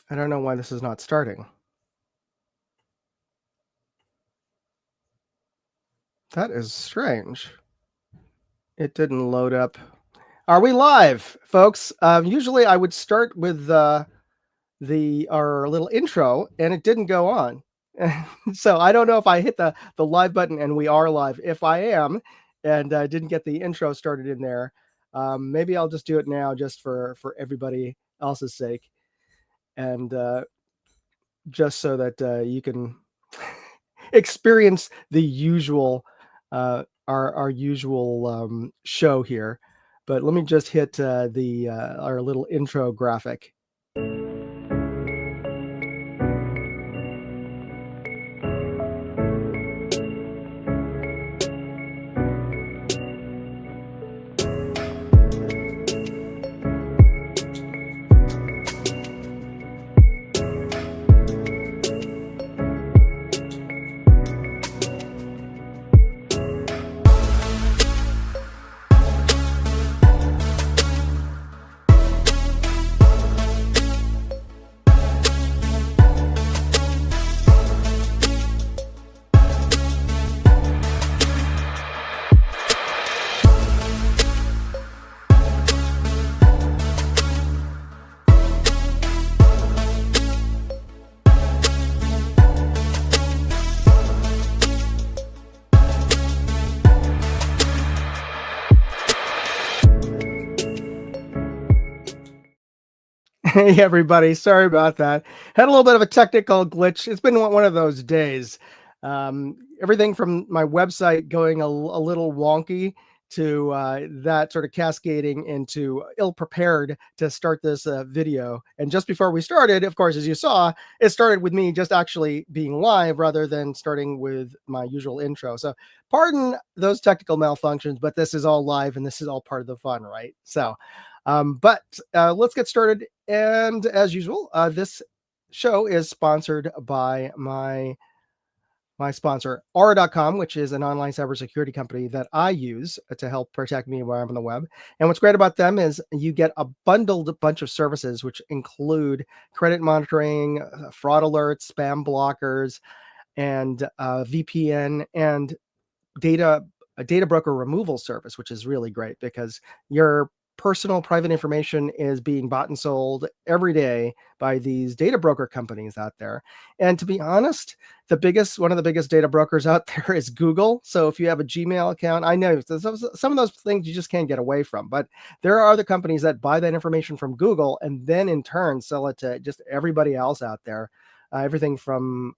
I don't know why this is not starting. That is strange. It didn't load up. Are we live, folks? Usually I would start with our little intro, and it didn't go on. So I don't know if I hit the live button and we are live. If I am, and didn't get the intro started in there, maybe I'll just do it now, just for everybody else's sake, and just so that you can experience the usual our usual show here. But let me just hit the our little intro graphic. Hey everybody, sorry about that. Had a little bit of a technical glitch. It's been one of those days. Everything from my website going a little wonky to that sort of cascading into ill-prepared to start this video. And just before we started, of course, as you saw, it started with me just actually being live rather than starting with my usual intro. So pardon those technical malfunctions, but this is all live and this is all part of the fun, right? So but let's get started. And as usual, this show is sponsored by my sponsor, Aura.com, which is an online cybersecurity company that I use to help protect me while I'm on the web. And what's great about them is you get a bundled bunch of services, which include credit monitoring, fraud alerts, spam blockers, and VPN and a data broker removal service, which is really great because your personal private information is being bought and sold every day by these data broker companies out there. And to be honest, one of the biggest data brokers out there is Google. So if you have a Gmail account, I know some of those things you just can't get away from, but there are other companies that buy that information from Google and then in turn sell it to just everybody else out there. Everything from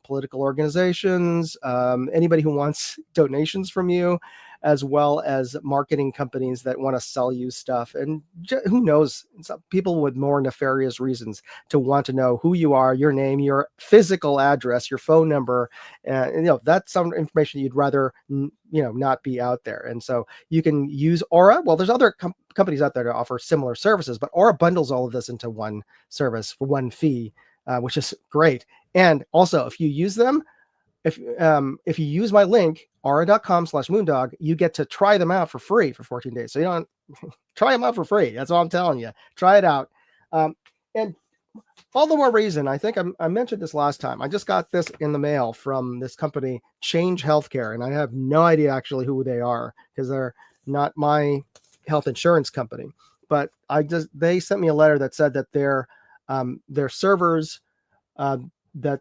political organizations, anybody who wants donations from you, as well as marketing companies that want to sell you stuff. And who knows, some people with more nefarious reasons to want to know who you are, your name, your physical address, your phone number. That's some information you'd rather not be out there. And so you can use Aura. Well, there's other companies out there to offer similar services, but Aura bundles all of this into one service for one fee. Which is great. And also, if you use them, if you use my link, aura.com/moondog, you get to try them out for free for 14 days. So you don't try them out for free. That's all I'm telling you. Try it out. And all the more reason, I think I mentioned this last time. I just got this in the mail from this company, Change Healthcare, and I have no idea actually who they are because they're not my health insurance company. But they sent me a letter that said that their servers, that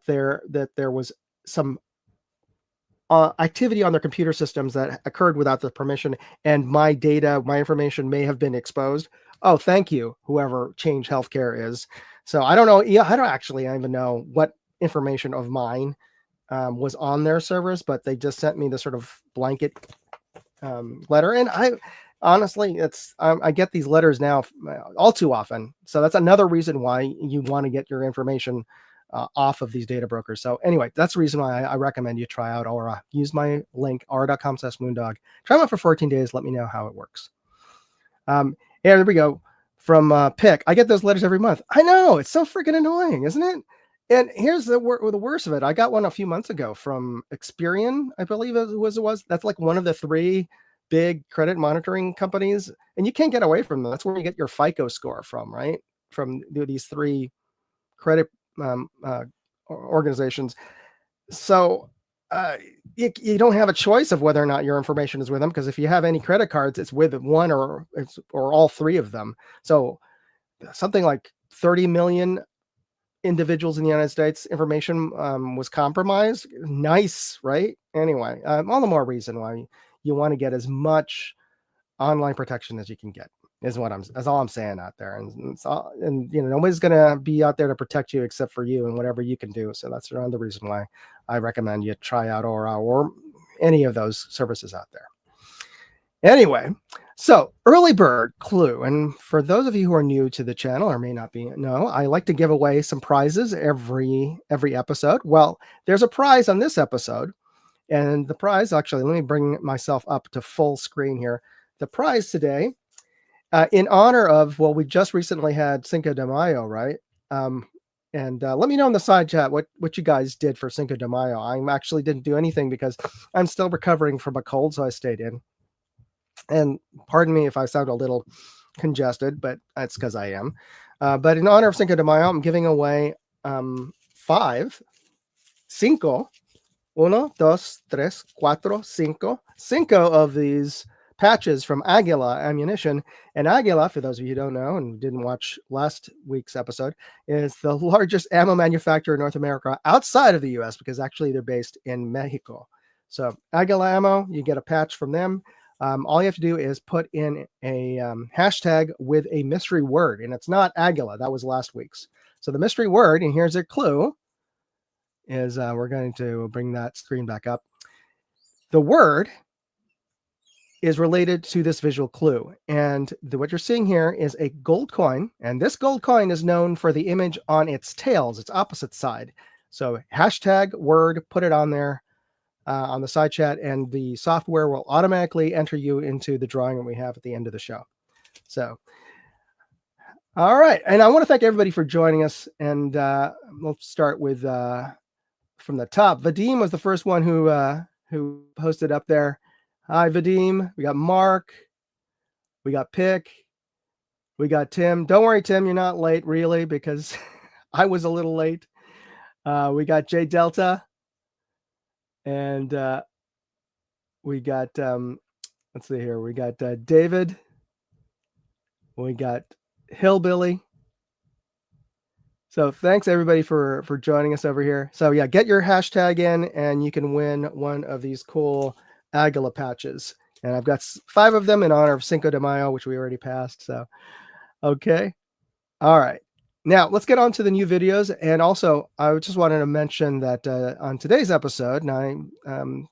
there was some activity on their computer systems that occurred without the permission, and my information may have been exposed. Oh, thank you, whoever Change Healthcare is. So I don't know. Yeah, I don't actually even know what information of mine was on their servers, but they just sent me the sort of blanket letter, and honestly, I get these letters now all too often. So that's another reason why you want to get your information off of these data brokers. So anyway, that's the reason why I recommend you try out Aura. Use my link, aura.com/moondog. Try them out for 14 days. Let me know how it works. Yeah, there we go. From Pick. I get those letters every month. I know. It's so freaking annoying, isn't it? And here's the worst of it. I got one a few months ago from Experian, I believe it was. That's like one of the 3 big credit monitoring companies, and you can't get away from them. That's where you get your FICO score from, right? From these 3 credit organizations. So you don't have a choice of whether or not your information is with them, because if you have any credit cards, it's with one or all three of them. So something like 30 million individuals in the United States information was compromised. Nice, right? Anyway, all the more reason why you want to get as much online protection as you can get is all I'm saying out there. And nobody's gonna be out there to protect you except for you and whatever you can do. So that's another reason why I recommend you try out Aura or any of those services out there. Anyway, so early bird clue. And for those of you who are new to the channel or may not know, I like to give away some prizes every episode. Well, there's a prize on this episode. And the prize, actually, let me bring myself up to full screen here. The prize today, in honor of, well, we just recently had Cinco de Mayo, right? And let me know in the side chat what you guys did for Cinco de Mayo. I actually didn't do anything because I'm still recovering from a cold, so I stayed in. And pardon me if I sound a little congested, but that's because I am. But in honor of Cinco de Mayo, I'm giving away 5 of these patches from Aguila Ammunition. And Aguila, for those of you who don't know and didn't watch last week's episode, is the largest ammo manufacturer in North America outside of the US, because actually they're based in Mexico. So Aguila Ammo, you get a patch from them. All you have to do is put in a hashtag with a mystery word, and it's not Aguila. That was last week's. So the mystery word, and here's a clue, is we're going to bring that screen back up. The word is related to this visual clue. And what you're seeing here is a gold coin. And this gold coin is known for the image on its tails, its opposite side. So hashtag word, put it on there on the side chat, and the software will automatically enter you into the drawing that we have at the end of the show. So, all right. And I want to thank everybody for joining us. And we'll start with from the top. Vadim was the first one who posted up there. Hi, Vadim. We got Mark. We got Pick. We got Tim. Don't worry, Tim, you're not late, really, because I was a little late. We got J Delta. And we got, let's see here. We got David. We got Hillbilly. So thanks everybody for joining us over here. So yeah, get your hashtag in and you can win one of these cool Aguila patches. And I've got 5 of them in honor of Cinco de Mayo, which we already passed. So, okay. All right. Now let's get on to the new videos. And also I just wanted to mention that on today's episode, and I'm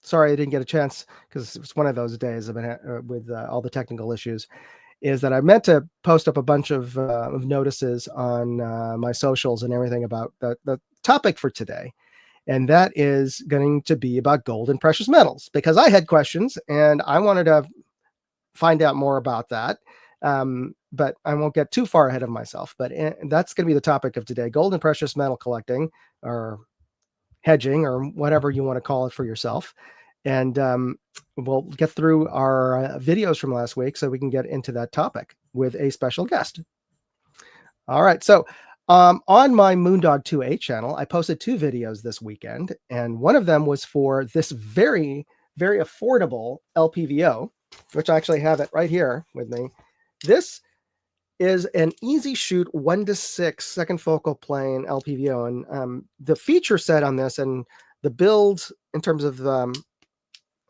sorry I didn't get a chance because it's one of those days I've been with all the technical issues, is that I meant to post up a bunch of notices on my socials and everything about the topic for today. And that is going to be about gold and precious metals, because I had questions and I wanted to find out more about that. But I won't get too far ahead of myself. But that's going to be the topic of today: gold and precious metal collecting, or hedging, or whatever you want to call it for yourself. And we'll get through our videos from last week so we can get into that topic with a special guest. All right. So on my Moondog 2A channel, I posted 2 videos this weekend, and one of them was for this very, very affordable LPVO, which I actually have it right here with me. This is an easy shoot 1:6 second focal plane LPVO. And the feature set on this and the build in terms of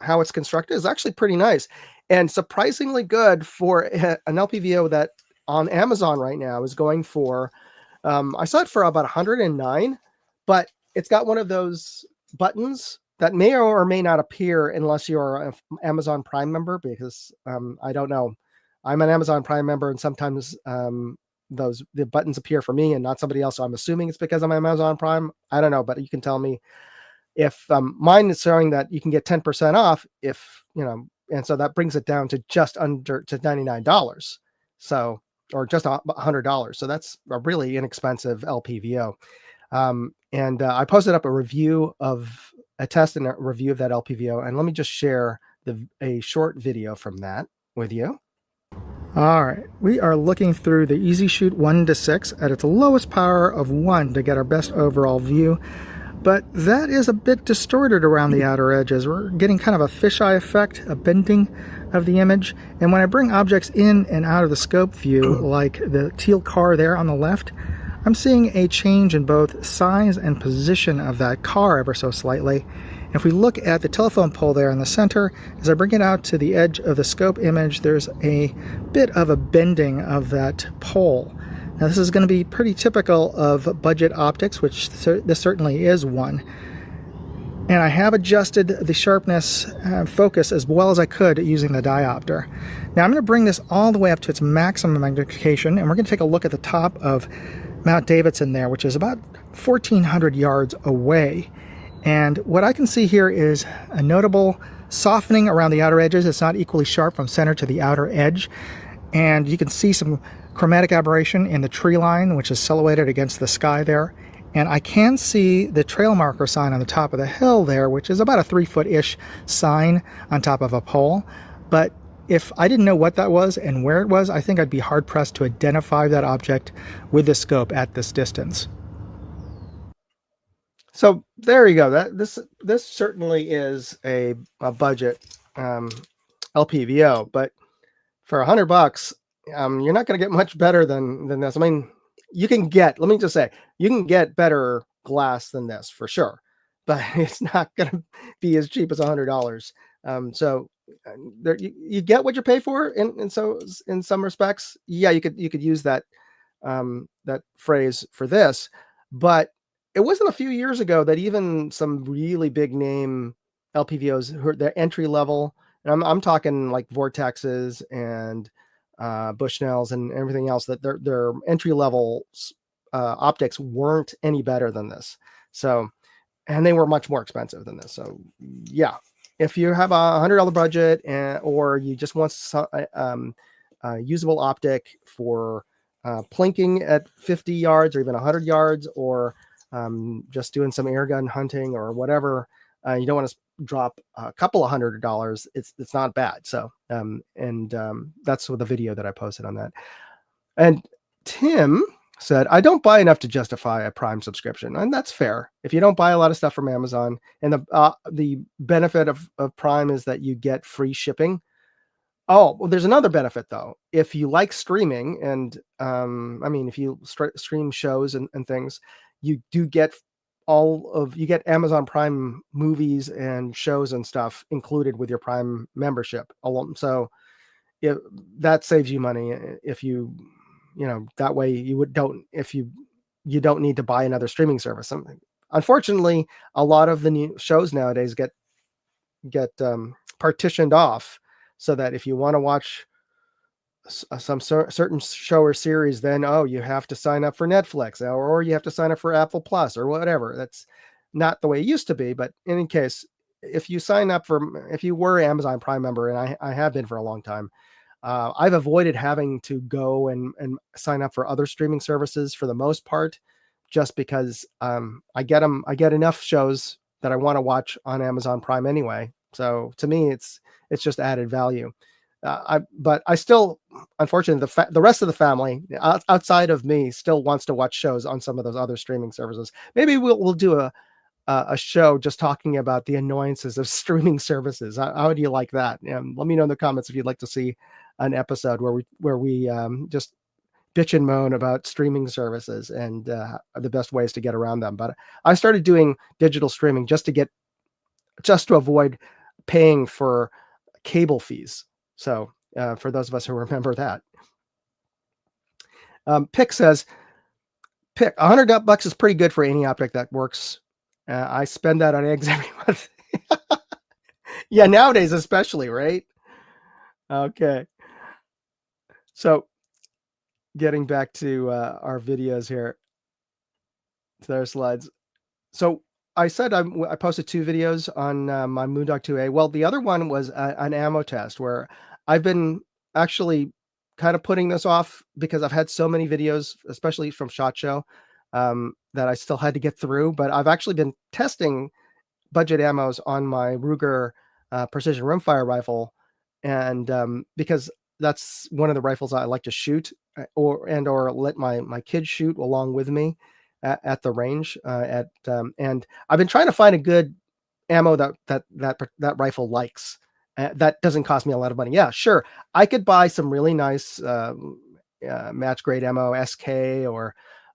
how it's constructed is actually pretty nice and surprisingly good for an LPVO that on Amazon right now is going for, I saw it for about 109, but it's got one of those buttons that may or may not appear unless you're an Amazon Prime member, because I don't know. I'm an Amazon Prime member, and sometimes the buttons appear for me and not somebody else. So I'm assuming it's because I'm Amazon Prime. I don't know, but you can tell me if mine is showing that you can get 10% off if, and so that brings it down to just under to $99. So, or just $100. So that's a really inexpensive LPVO. And I posted up a review of a test and a review of that LPVO. And let me just share a short video from that with you. All right, we are looking through the Easy Shoot 1 to 6 at its lowest power of 1 to get our best overall view, but that is a bit distorted around the outer edges. We're getting kind of a fisheye effect, a bending of the image, and when I bring objects in and out of the scope view, like the teal car there on the left, I'm seeing a change in both size and position of that car ever so slightly. If we look at the telephone pole there in the center, as I bring it out to the edge of the scope image, there's a bit of a bending of that pole. Now this is going to be pretty typical of budget optics, which this certainly is one. And I have adjusted the sharpness focus as well as I could using the diopter. Now I'm going to bring this all the way up to its maximum magnification, and we're going to take a look at the top of Mount Davidson there, which is about 1,400 yards away. And what I can see here is a notable softening around the outer edges. It's not equally sharp from center to the outer edge. And you can see some chromatic aberration in the tree line, which is silhouetted against the sky there. And I can see the trail marker sign on the top of the hill there, which is about a 3-foot-ish sign on top of a pole. But if I didn't know what that was and where it was, I think I'd be hard-pressed to identify that object with the scope at this distance. So there you go. This certainly is a budget LPVO, but for $100, you're not going to get much better than this. I mean, you can get. Let me just say, you can get better glass than this for sure, but it's not going to be as cheap as $100. So there, you get what you pay for in some respects. Yeah, you could use that that phrase for this, but it wasn't a few years ago that even some really big name LPVOs, who are their entry level, and I'm talking like Vortexes and Bushnells and everything else, that their entry level optics weren't any better than this. So, and they were much more expensive than this. So, yeah, if you have a $100 budget or you just want some usable optic for plinking at 50 yards or even 100 yards, or just doing some air gun hunting or whatever, you don't want to drop a couple of $100. It's not bad. So that's with the video that I posted on that. And Tim said, I don't buy enough to justify a Prime subscription, and that's fair. If you don't buy a lot of stuff from Amazon, and the benefit of Prime is that you get free shipping. Oh, well, there's another benefit though. If you like streaming, and I mean, if you stream shows and things, you do get you get Amazon Prime movies and shows and stuff included with your Prime membership. So that saves you money if you that way you don't need to buy another streaming service. Unfortunately, a lot of the new shows nowadays get partitioned off, so that if you want to watch some certain show or series, then you have to sign up for Netflix, or you have to sign up for Apple Plus or whatever. That's not the way it used to be. But in any case, if you were Amazon Prime member, and I have been for a long time, I've avoided having to go and sign up for other streaming services for the most part, just because I get enough shows that I want to watch on Amazon Prime anyway. So to me, it's just added value. But I still, unfortunately, the rest of the family outside of me still wants to watch shows on some of those other streaming services. Maybe we'll do a show just talking about the annoyances of streaming services. How do you like that? Let me know in the comments if you'd like to see an episode where we just bitch and moan about streaming services and the best ways to get around them. But I started doing digital streaming just to avoid paying for cable fees. So for those of us who remember that, Pick says, Pick, $100 is pretty good for any optic that works. I spend that on eggs every month. Yeah, nowadays especially, right? Okay. So getting back to our videos here. Their slides. So I said I posted 2 videos on my Moondog 2A. Well, the other one was an ammo test, where I've been actually kind of putting this off because I've had so many videos, especially from SHOT Show, that I still had to get through. But I've actually been testing budget ammos on my Ruger precision rimfire rifle, and because that's one of the rifles I like to shoot, or let my kids shoot along with me at the range. And I've been trying to find a good ammo that rifle likes. That doesn't cost me a lot of money. Yeah, sure, I could buy some really nice match grade ammo, SK or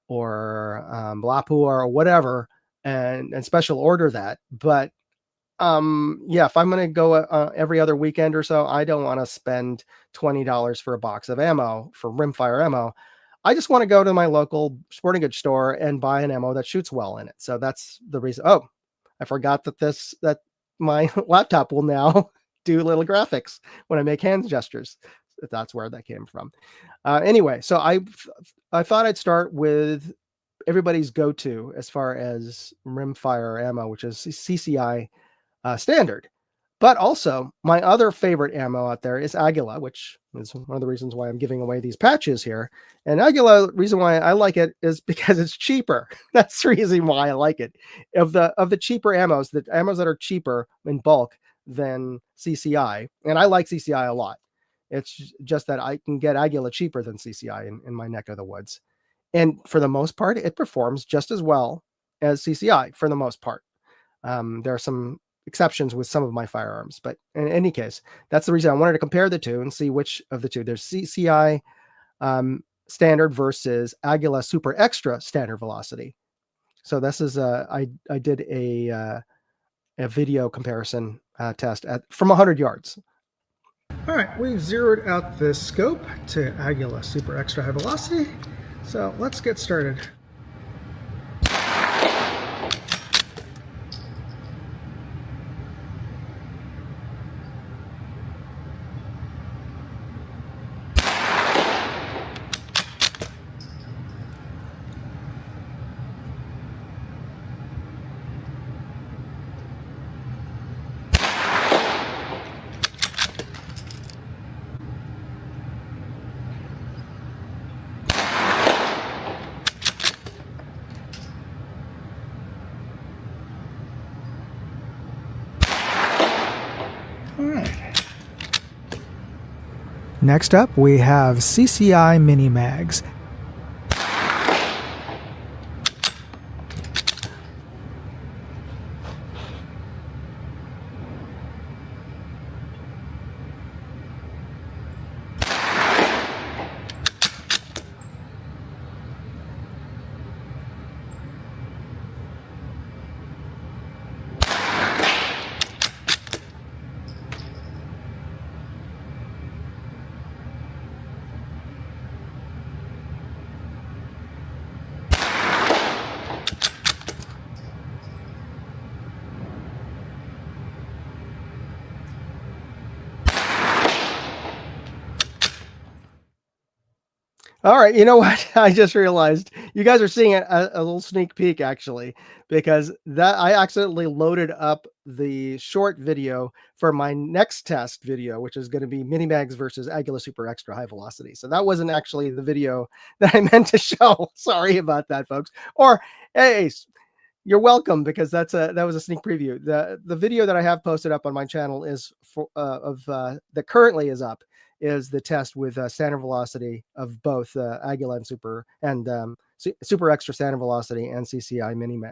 Lapua or whatever, and special order that. But yeah, if I'm going to go every other weekend or so, I don't want to spend $20 for a box of ammo for rimfire ammo. I just want to go to my local sporting goods store and buy an ammo that shoots well in it. So that's the reason. Oh, I forgot that my laptop will now do little graphics when I make hand gestures. That's where that came from. Anyway, so I thought I'd start with everybody's go-to as far as rimfire ammo, which is CCI standard. But also, my other favorite ammo out there is Aguila, which is one of the reasons why I'm giving away these patches here. And Aguila, reason why I like it is because it's cheaper. That's the reason why I like it. Of the cheaper ammos, the ammos that are cheaper in bulk than CCI, and I like CCI a lot. It's just that I can get Aguila cheaper than CCI in my neck of the woods. And for the most part, it performs just as well as CCI for the most part. There are some exceptions with some of my firearms, but in any case, that's the reason I wanted to compare the two and see which of the two. There's CCI standard versus Aguila Super Extra standard velocity. So this is I did a video comparison test from 100 yards. All right, we've zeroed out the scope to Aguila Super Extra High Velocity. So let's get started. All right. Next up, we have CCI Mini Mags. All right, you know what? I just realized you guys are seeing a little sneak peek actually, because that I accidentally loaded up the short video for my next test video, which is going to be Mini Mags versus Aguila Super Extra High Velocity. So that wasn't actually the video that I meant to show. Sorry about that, folks. Or hey, you're welcome, because that was a sneak preview. The video that I have posted up on my channel is that currently is up is the test with standard velocity of both Aguila and Super Extra standard velocity and CCI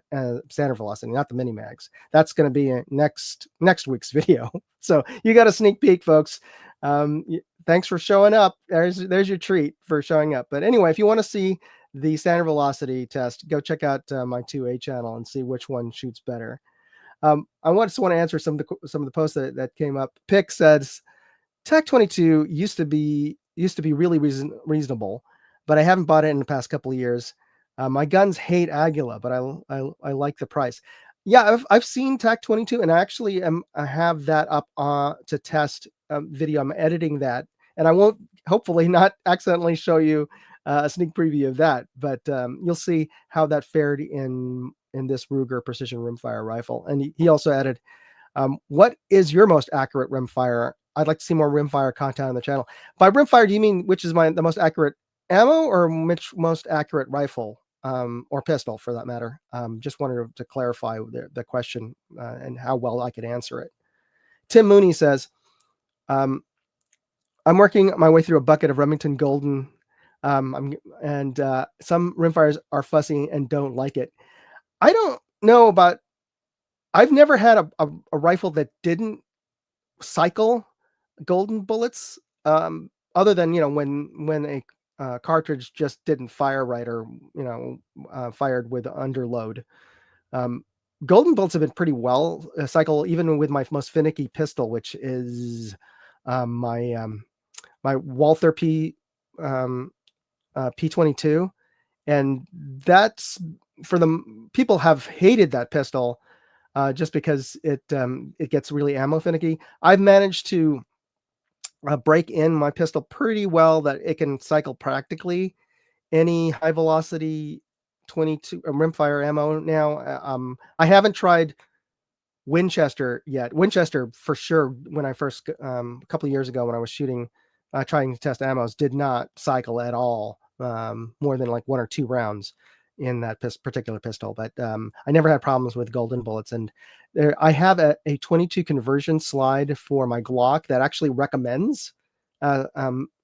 standard velocity, not the mini mags. That's going to be next week's video. So you got a sneak peek, folks. Thanks for showing up. There's your treat for showing up. But anyway, if you want to see the standard velocity test, go check out my 2A channel and see which one shoots better. I just want to answer some of the posts that came up. Pick says TAC-22 used to be really reasonable, but I haven't bought it in the past couple of years. My guns hate Aguila, but I like the price. Yeah, I've seen TAC-22, and I have that up to test video. I'm editing that, and I won't hopefully not accidentally show you a sneak preview of that, but you'll see how that fared in this Ruger precision rimfire rifle. And he also added, what is your most accurate rimfire? I'd like to see more rimfire content on the channel. By rimfire, do you mean which is the most accurate ammo, or which most accurate rifle, or pistol for that matter? Just wanted to clarify the question and how well I could answer it. Tim Mooney says, I'm working my way through a bucket of Remington Golden. Some rimfires are fussy and don't like it. I don't know about. I've never had a rifle that didn't cycle golden bullets. Other than when a cartridge just didn't fire right, or fired with underload. Um, Golden bullets have been pretty well cycle, even with my most finicky pistol, which is my Walther P22, and that's for the people have hated that pistol just because it gets really ammo finicky. I've managed to break in my pistol pretty well that it can cycle practically any high velocity 22 rimfire ammo now. I haven't tried Winchester yet. Winchester for sure. When I first a couple of years ago when I was shooting, trying to test ammos, did not cycle at all, more than like 1 or 2 rounds in that particular pistol. But I never had problems with golden bullets. And I have a 22 conversion slide for my Glock that actually recommends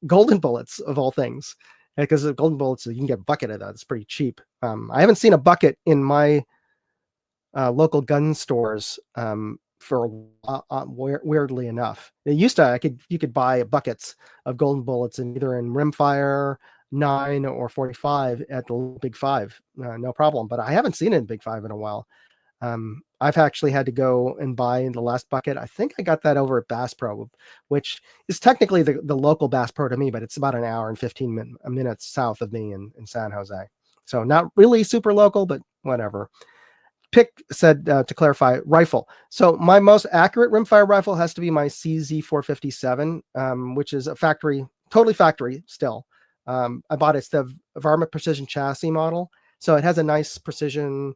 golden bullets of all things, because golden bullets you can get a bucket of that. It's pretty cheap. I haven't seen a bucket in my local gun stores for weirdly enough. It used to you could buy buckets of golden bullets either in rimfire 9 or 45 at the Big Five, no problem. But I haven't seen it in Big Five in a while. I've actually had to go and buy the last bucket. I think I got that over at Bass Pro, which is technically the local Bass Pro to me, but it's about an hour and 15 minutes south of me in San Jose. So not really super local, but whatever. Pick said, to clarify, rifle. So my most accurate rimfire rifle has to be my CZ457, which is totally factory still. I bought it's the Varmint Precision Chassis model, so it has a nice precision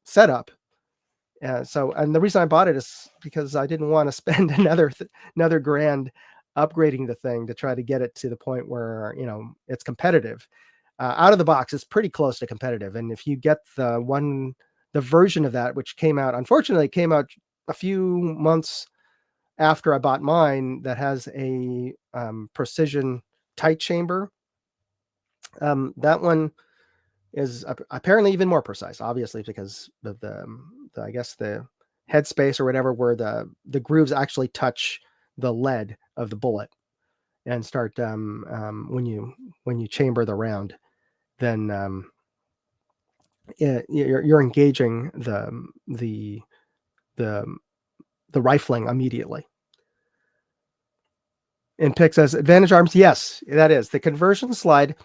setup. And the reason I bought it is because I didn't want to spend another grand upgrading the thing to try to get it to the point where it's competitive. Out of the box, it's pretty close to competitive. And if you get the version of that, which unfortunately came out a few months after I bought mine, that has a precision tight chamber, that one is apparently even more precise, obviously, because of the I guess the headspace or whatever, where the grooves actually touch the lead of the bullet and start when you chamber the round. Then you're engaging the rifling immediately. And Pick says advantage arms. Yes, that is the conversion slide.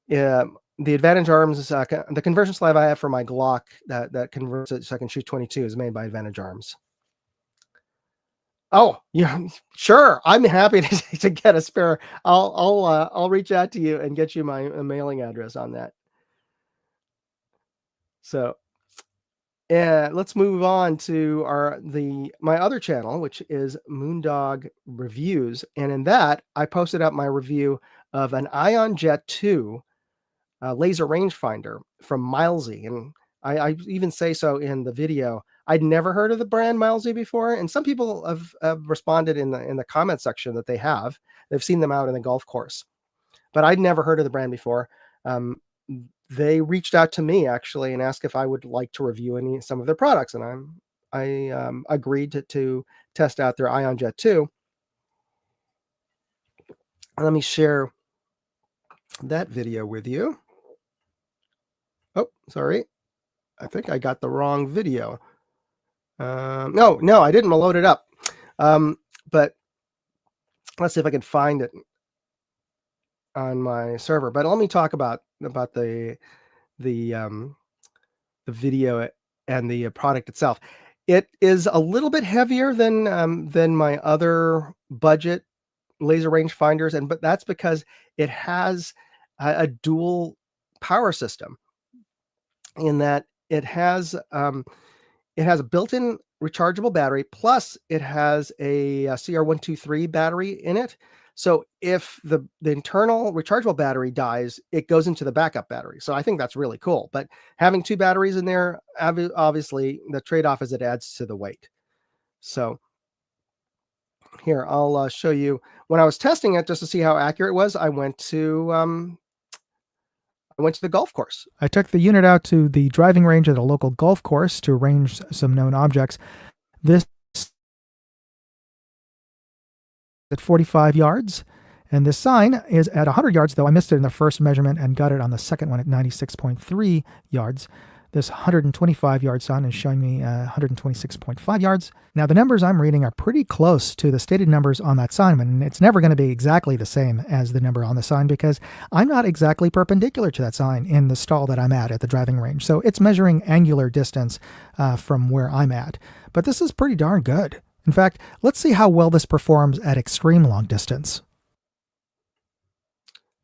The advantage arms is the conversion slide I have for my Glock that converts it so I can shoot 22 is made by Advantage Arms. Oh yeah, sure. I'm happy to get a spare. I'll reach out to you and get you my mailing address on that. So, let's move on to my other channel, which is Moondog Reviews, and in that I posted up my review of an Ion Jet 2 laser rangefinder from Milesy, and I even say so in the video. I'd never heard of the brand Milesy before, and some people have responded in the comment section that they've seen them out in the golf course, but I'd never heard of the brand before. They reached out to me actually and asked if I would like to review some of their products, and I agreed to test out their Ion Jet 2. Let me share that video with you. Oh, sorry. I think I got the wrong video. No, I didn't load it up. But let's see if I can find it on my server. But let me talk about the video and the product itself. It is a little bit heavier than my other budget laser rangefinders, but that's because it has a dual power system, in that it has a built-in rechargeable battery, plus it has a CR123 battery in it. So if the internal rechargeable battery dies, it goes into the backup battery. So I think that's really cool. But having 2 batteries in there, obviously the trade-off is it adds to the weight. So Here, I'll show you. When I was testing it just to see how accurate it was, I went to the golf course. I took the unit out to the driving range at a local golf course to arrange some known objects. This at 45 yards, and this sign is at 100 yards, though I missed it in the first measurement and got it on the second one at 96.3 yards. This 125-yard sign is showing me 126.5 yards. Now, the numbers I'm reading are pretty close to the stated numbers on that sign, and it's never going to be exactly the same as the number on the sign because I'm not exactly perpendicular to that sign in the stall that I'm at the driving range. So it's measuring angular distance from where I'm at. But this is pretty darn good. In fact, let's see how well this performs at extreme long distance.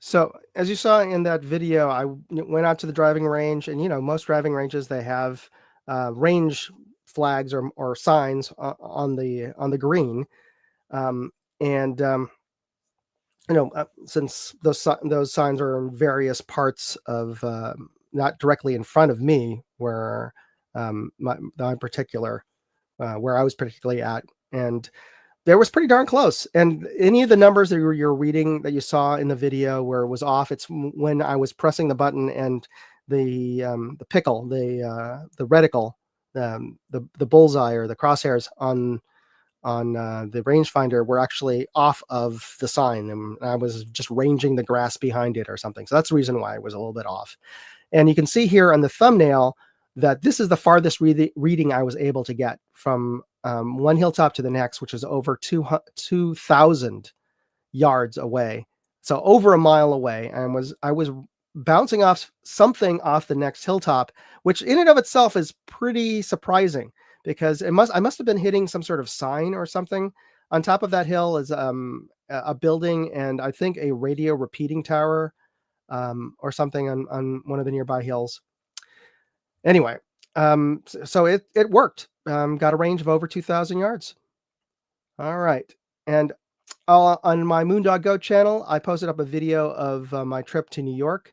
So as you saw in that video, I went out to the driving range, and most driving ranges, they have range flags or signs on the green, and since those signs are in various parts of not directly in front of me, where my particular where I was particularly at, and there was pretty darn close. And any of the numbers that you're reading that you saw in the video where it was off, it's when I was pressing the button and the pickle, the reticle, the bullseye or the crosshairs on the rangefinder were actually off of the sign, and I was just ranging the grass behind it or something. So that's the reason why it was a little bit off. And you can see here on the thumbnail that this is the farthest reading I was able to get from one hilltop to the next, which is over 2,000 yards away. So over a mile away. And I was bouncing off something off the next hilltop, which in and of itself is pretty surprising because I must have been hitting some sort of sign or something. On top of that hill is a building and I think a radio repeating tower or something on one of the nearby hills. Anyway, so it worked. Got a range of over 2,000 yards. All right. And on my Moondog Go channel, I posted up a video of my trip to New York.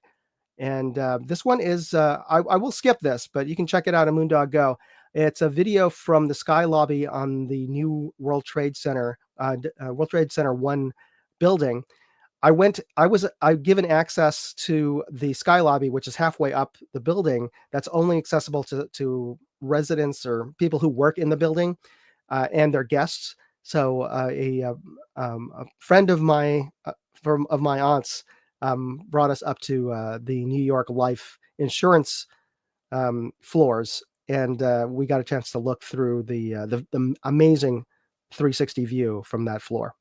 And this one is, I will skip this, but you can check it out on Moondog Go. It's a video from the Sky Lobby on the new World Trade Center 1 building. I was given access to the Sky Lobby, which is halfway up the building. That's only accessible to residents or people who work in the building and their guests. So a friend of my aunt's brought us up to the New York Life insurance floors, and we got a chance to look through the amazing 360 view from that floor.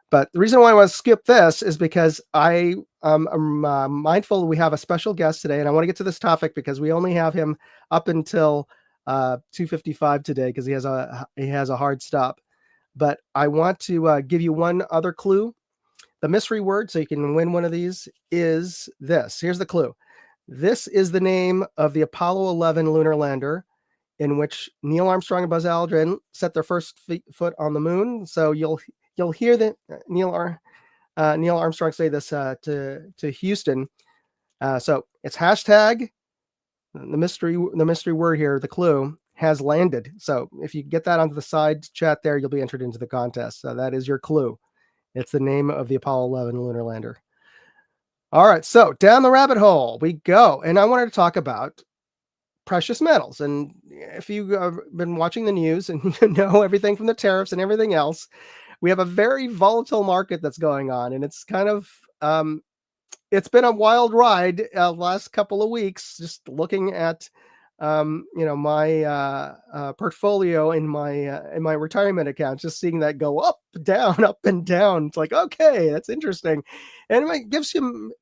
But the reason why I want to skip this is because I am mindful we have a special guest today, and I want to get to this topic because we only have him up until 2:55 today because he has a hard stop. But I want to give you one other clue. The mystery word, so you can win one of these, is this. Here's the clue. This is the name of the Apollo 11 lunar lander, in which Neil Armstrong and Buzz Aldrin set their first foot on the moon. So you'll hear that Neil Armstrong say this to Houston. So it's hashtag the mystery word here. The clue has landed. So if you get that onto the side chat there, you'll be entered into the contest. So that is your clue. It's the name of the Apollo 11 lunar lander. All right. So down the rabbit hole we go. And I wanted to talk about precious metals. And if you've been watching the news and you know everything from the tariffs and everything else, we have a very volatile market that's going on, and it's kind of it's been a wild ride last couple of weeks. Just looking at my portfolio in my retirement account, just seeing that go up, down, up and down. It's like, okay, that's interesting, and it gives you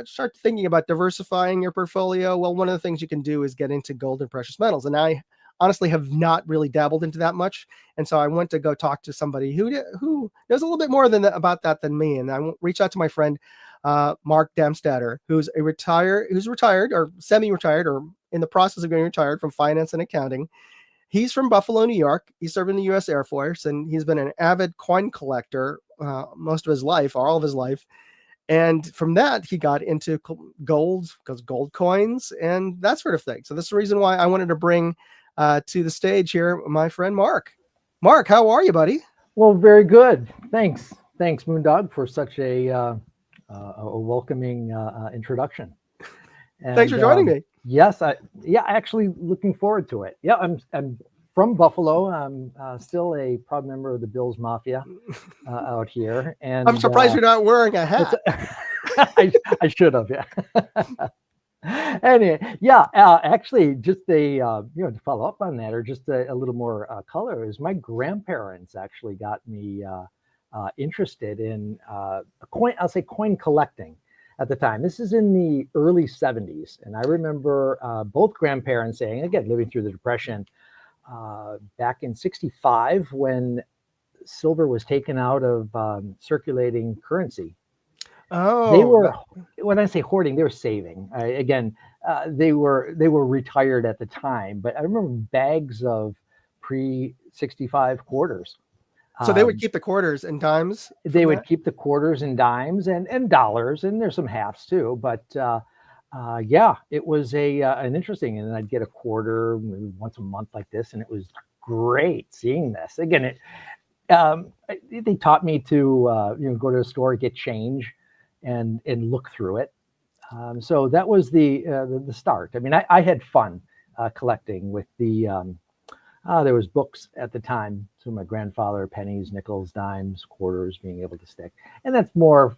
start thinking about diversifying your portfolio. Well, one of the things you can do is get into gold and precious metals, and I honestly have not really dabbled into that much. And so I went to go talk to somebody who knows a little bit more about that than me. And I reached out to my friend, Mark Damstadter, who's retired or semi-retired or in the process of getting retired from finance and accounting. He's from Buffalo, New York. He served in the U.S. Air Force, and he's been an avid coin collector most of his life, or all of his life. And from that, he got into gold, because gold coins and that sort of thing. So this is the reason why I wanted to bring to the stage here my friend Mark. Mark, how are you, buddy? I'm Well, very good. Thanks, Moondog, for such a welcoming introduction. Thanks for And joining me. yes, yeah, actually looking forward to it. Yeah, I'm from Buffalo. I'm still a proud member of the Bills Mafia out here, I'm and surprised you're not wearing a it's, hat. I should have, yeah. Anyway, yeah, actually, just to follow up on that, or just a little more color, is my grandparents actually got me interested in coin. I'll say coin collecting at the time. This is in the early '70s, and I remember both grandparents saying, again, living through the Depression, back in '65 when silver was taken out of circulating currency. They Oh, were, when I say hoarding, they were saving. Again, they were retired at the time, but I remember bags of pre 65 quarters. so they would Um, keep the quarters and dimes they from would that? keep the quarters and dimes and dollars, and there's some halves too. But yeah, it was an interesting. And then I'd get a quarter maybe once a month like this, and it was great seeing this. Again, they taught me to go to the store, get change, and look through it. So that was the start. I mean, I had fun collecting with there was books at the time. So my grandfather, pennies, nickels, dimes, quarters, being able to stick, and that's more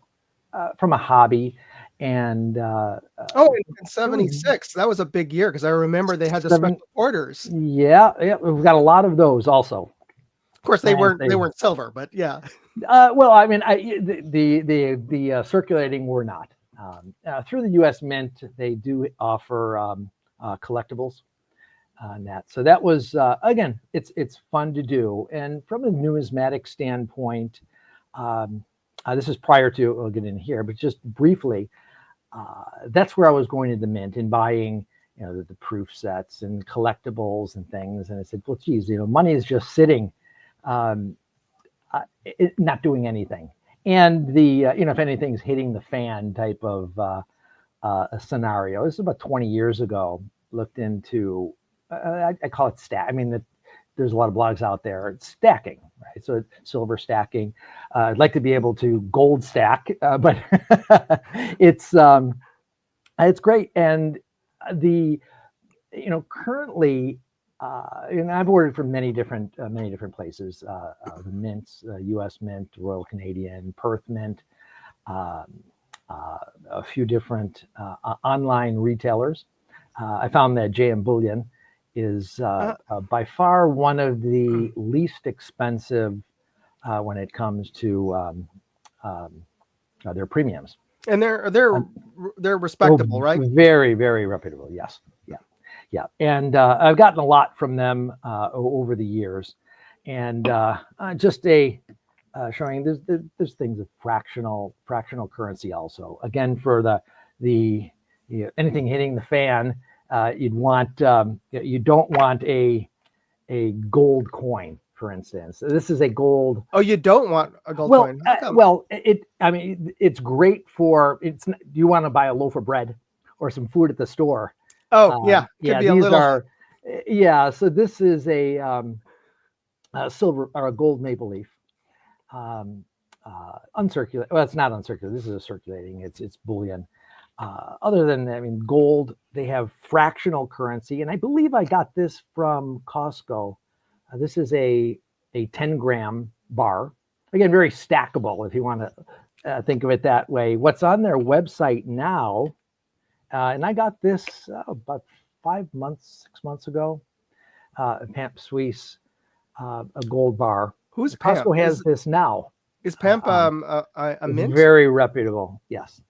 from a hobby. And Oh, in it was 76, that was a big year because I remember they had the seven. special orders. Yeah, yeah, we've got a lot of those also. Of course, they And weren't silver, but yeah. well, I mean, the circulating were not. Through the U.S. Mint, they do offer collectibles on that. So that was again, it's fun to do. And from a numismatic standpoint, um, this is prior to, we'll get in here, but just briefly, that's where I was going to the mint and buying, the proof sets and collectibles and things. And I said, well, geez, money is just sitting. Um, Not doing anything. And if anything's hitting the fan type of a scenario. This is about 20 years ago. Looked into, I call it stack. I mean, there's a lot of blogs out there. It's stacking, right? So silver stacking. I'd like to be able to gold stack, but it's great. And the currently, and I've ordered from many different places. The mints, U.S. Mint, Royal Canadian, Perth Mint, um, a few different online retailers. I found that JM Bullion is Uh, by far one of the least expensive when it comes to their premiums. and Um, they're oh, respectable, right? very, very reputable. Yes. Yeah. Yeah. And I've gotten a lot from them over the years. And just showing there's things of fractional currency also. Again, for the anything hitting the fan, you don't want a gold coin, for instance. This is a gold. Oh, you don't want a gold Well, coin. How come? I mean, it's great for. Do you want to buy a loaf of bread or some food at the store? Oh, yeah, could Yeah, be a these little. are. Yeah, so this is a silver or a gold maple leaf. Uncirculated. Well, it's not uncirculated. This is a circulating. It's bullion. Other than that, I mean, gold. They have fractional currency, and I believe I got this from Costco. This is a 10-gram bar. Again, very stackable if you want to think of it that way. What's on their website now, and I got this about 5 months, 6 months ago. Pamp Suisse, a gold bar. Who's Pamp? Costco has this now. Is Pamp Um, a mint? very reputable, yes.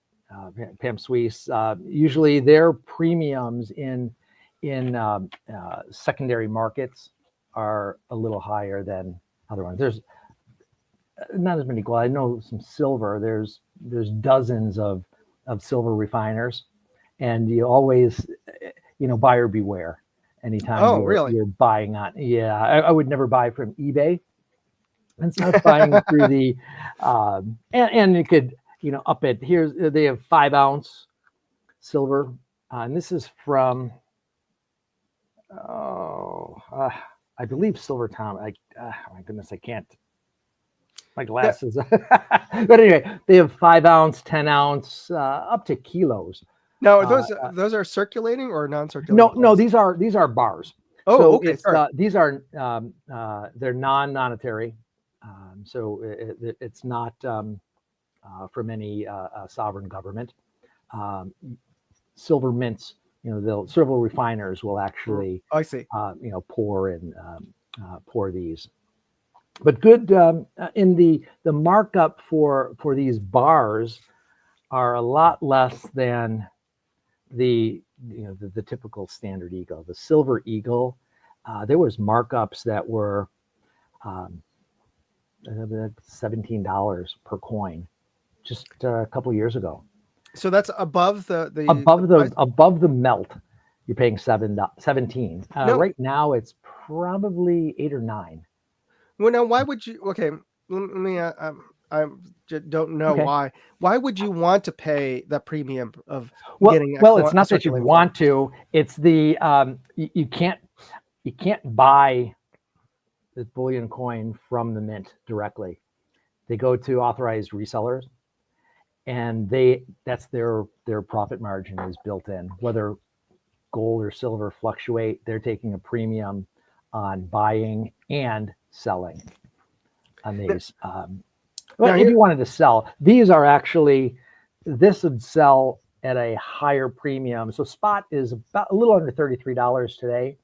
Pamp Suisse. Usually their premiums in secondary markets are a little higher than other ones. There's not as many gold. I know some silver. There's dozens of silver refiners, and you always, buyer beware. Anytime Oh, really? you're buying on, yeah, I would never buy from eBay and start buying through the, and you could, up it. Here's they have 5-ounce silver, and this is from, I believe Silver Tom. Oh my goodness, I can't. My glasses. But anyway, they have 5 ounce, 10 ounce, up to kilos. Now, those are circulating or non-circulating? No, these are bars. Oh, so okay. It's, these are they're non-monetary, so it's not from any sovereign government. Silver mints, the silver refiners will actually, I see. pour these. But good in the markup for these bars are a lot less than the typical standard eagle. The silver eagle, there was markups that were $17 per coin just a couple of years ago. So that's above the above the melt. You're paying 17. No. Right now it's probably 8 or 9. Well, now why would you? Okay, let me. I don't know why. Why would you want to pay the premium of getting? It's not that you want to. It's the you can't buy this bullion coin from the mint directly. They go to authorized resellers, and that's their profit margin is built in. Whether gold or silver fluctuate, they're taking a premium on buying and selling on these. If you wanted to sell, these are actually, this would sell at a higher premium. So spot is about a little under $33 today.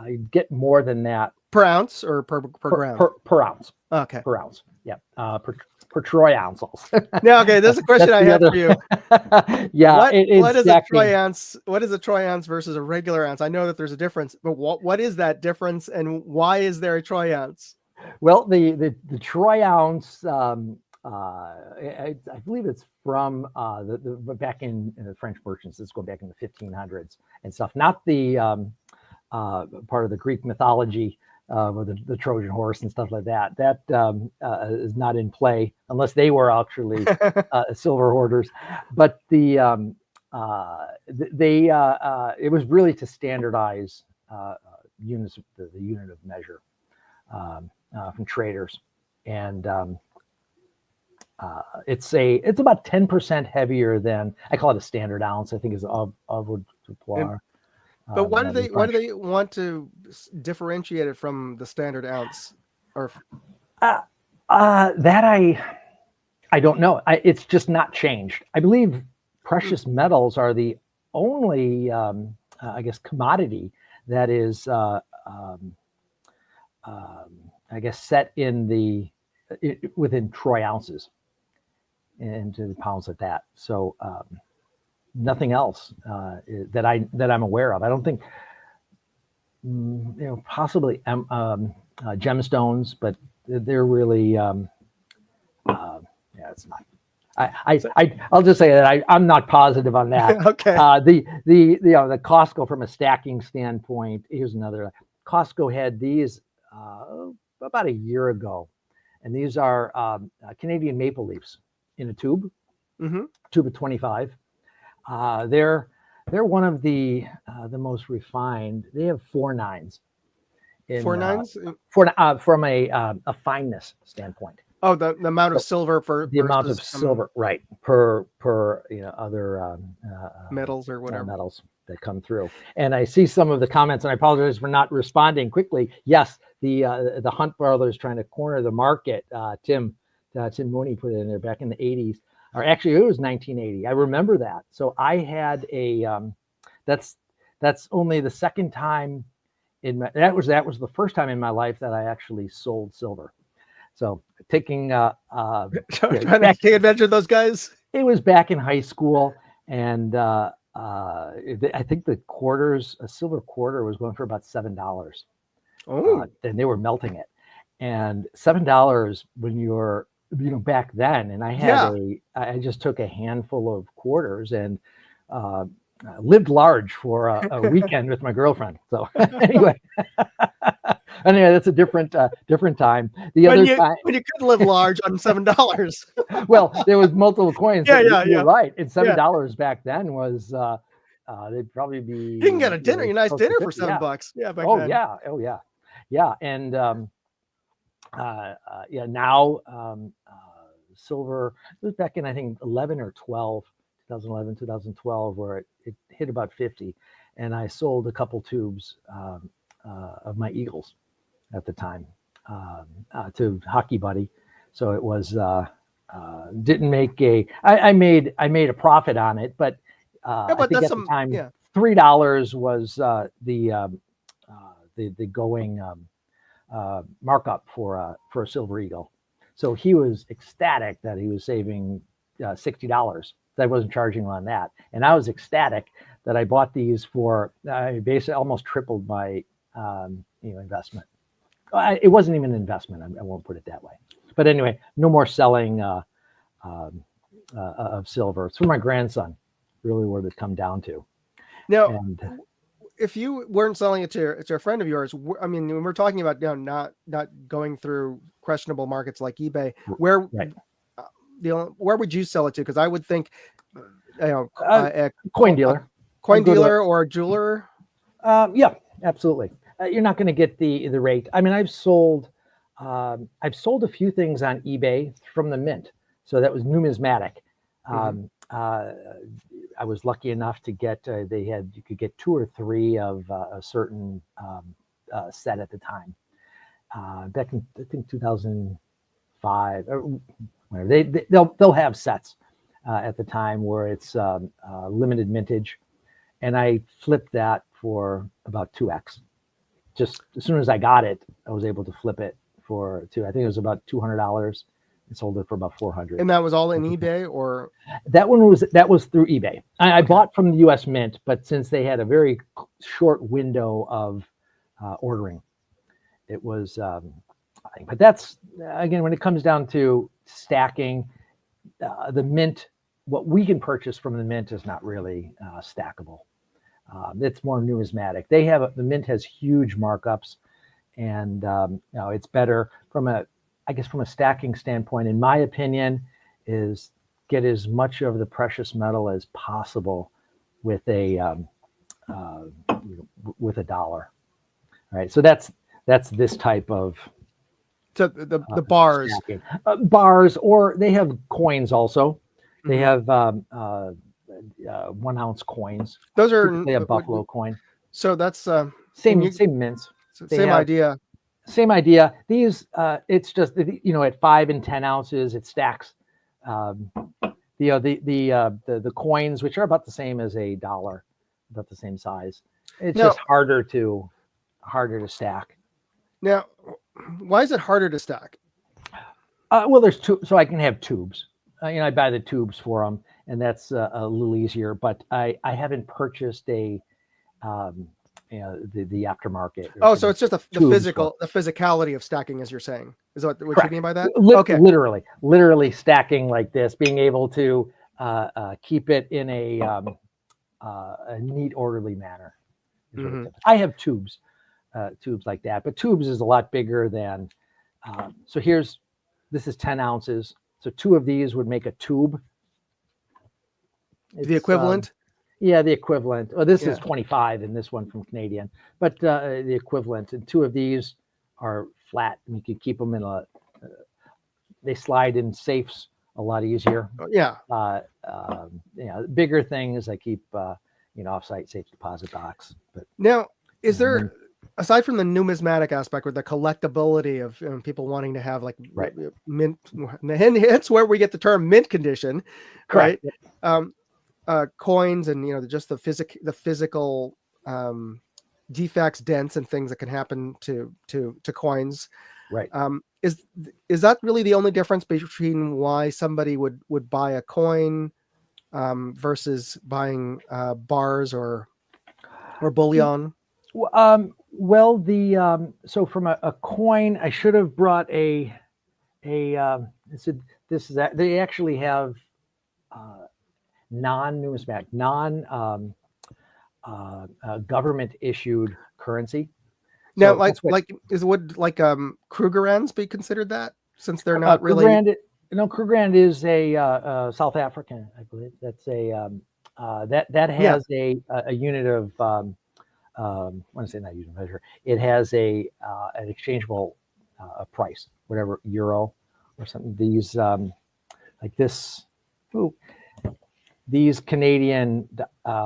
You get more than that per ounce or per gram? Per ounce. Okay. Per ounce. Yeah. Per troy ounce. Now, okay, this is a question I had for you. Yeah. What is a troy ounce? What is a troy ounce versus a regular ounce? I know that there's a difference, but what is that difference, and why is there a troy ounce? Well, the troy ounce, I believe it's from the back in the French merchants. Let's go back in the 1500s and stuff. Not the part of the Greek mythology with the Trojan horse and stuff like that. That is not in play unless they were actually silver hoarders. But it was really to standardize units, the unit of measure from traders, and it's about 10% heavier than, I call it a standard ounce. I think is of would apply. But why do they want to differentiate it from the standard ounce? Or that I don't know. It's just not changed. I believe precious metals are the only I guess commodity that is I guess set in within troy ounces into the pounds at that. So nothing else that I'm aware of. I don't think, possibly gemstones, but they're really, it's not. I'll just say that I'm not positive on that. Okay. The Costco, from a stacking standpoint, here's another. Costco had these about a year ago, and these are Canadian maple leafs in a tube, tube of 25. They're one of the most refined. They have 4 nines. 4 nines? From a fineness standpoint. Oh, the amount of silver for the amount of silver, right? Per other metals or whatever metals that come through. And I see some of the comments, and I apologize for not responding quickly. Yes, the Hunt brothers trying to corner the market. Tim Mooney put it in there back in the 80s. Or actually, it was 1980. I remember that. So I had that's only the second time that was the first time in my life that I actually sold silver. So taking trying to take advantage of those guys. It was back in high school, and I think a silver quarter was going for about $7. Oh, and they were melting it, and $7 when you're back then. And I had I just took a handful of quarters and lived large for a weekend with my girlfriend. So anyway. Anyway, that's a different time. Time when you could live large on $7. Well, there was multiple coins. You're right. And $7 back then was they'd probably be. You can get a nice dinner for $7. Yeah. Back then. Yeah. And Yeah, now silver, it was back in, I think, 11 or 12, 2011, 2012, where it hit about 50. And I sold a couple tubes of my Eagles at the time to Hockey Buddy. So it was, didn't make I made a profit on it, but Yeah, I but think that's at the some. time, Yeah. $3 was the going markup for a silver eagle. So he was ecstatic that he was saving $60. I wasn't charging on that, and I was ecstatic that I bought these for. I basically almost tripled my investment. It wasn't even an investment. I won't put it that way. But anyway, no more selling of silver. It's for my grandson. Really, what it come down to. Now, And if you weren't selling it to a friend of yours, I mean, when we're talking about not going through questionable markets like eBay, where right. Where would you sell it to? Because I would think, a Coin dealer, coin dealer, or a jeweler. Yeah, absolutely. You're not going to get the rate. I mean, I've sold a few things on eBay from the mint. So that was numismatic. I was lucky enough to get. You could get 2 or 3 of a certain set at the time. Back in, I think, 2005 or whatever. They'll have sets at the time where it's limited mintage, and I flipped that for about 2x. Just as soon as I got it, I was able to flip it for I think it was about $200. And sold it for about $400. And that was all in eBay, or that was through eBay. I bought from the U.S. Mint, but since they had a very short window of ordering, it was. But that's again, when it comes down to stacking, the Mint, what we can purchase from the Mint is not really stackable. It's more numismatic. The Mint has huge markups, and it's better from a stacking standpoint, in my opinion, is get as much of the precious metal as possible with a dollar. All right, so that's this type of. So the bars, bars, or they have coins also. They have 1 ounce coins. Those are a buffalo coin. So that's same mints. Same idea. Same idea. These, it's just at 5 and 10 ounces, it stacks. The coins, which are about the same as a dollar, about the same size. It's just harder to stack. Now, why is it harder to stack? Well, there's two, so I can have tubes. I buy the tubes for them, and that's a little easier. But I haven't purchased the aftermarket. So it's just the physicality of stacking, as you're saying. Is that what you mean by that? Okay. Literally stacking like this, being able to keep it in a neat, orderly manner. I have tubes like that, but tubes is a lot bigger than. So this is 10 ounces. So 2 of these would make a tube. The equivalent. Yeah, the equivalent. Oh, this is 25 in this one from Canadian, but the equivalent. And 2 of these are flat, and you can keep them in they slide in safes a lot easier. Bigger things I keep, off-site safe deposit box. But now, is there, aside from the numismatic aspect or the collectability of people wanting to have mint, and it's where we get the term mint condition, correct. Right? Coins and just the physical defects, dents, and things that can happen to coins. Right. Is that really the only difference between why somebody would buy a coin versus buying bars or bullion? Well, so from a coin, I should have brought they actually have non-numismatic, government issued currency. Now, would Krugerrands be considered that, since they're not really? Krugerrand is a South African, I believe. That's that has a unit of. I want to say not unit measure. It has an exchangeable a price, whatever euro or something. These like this, ooh, these Canadian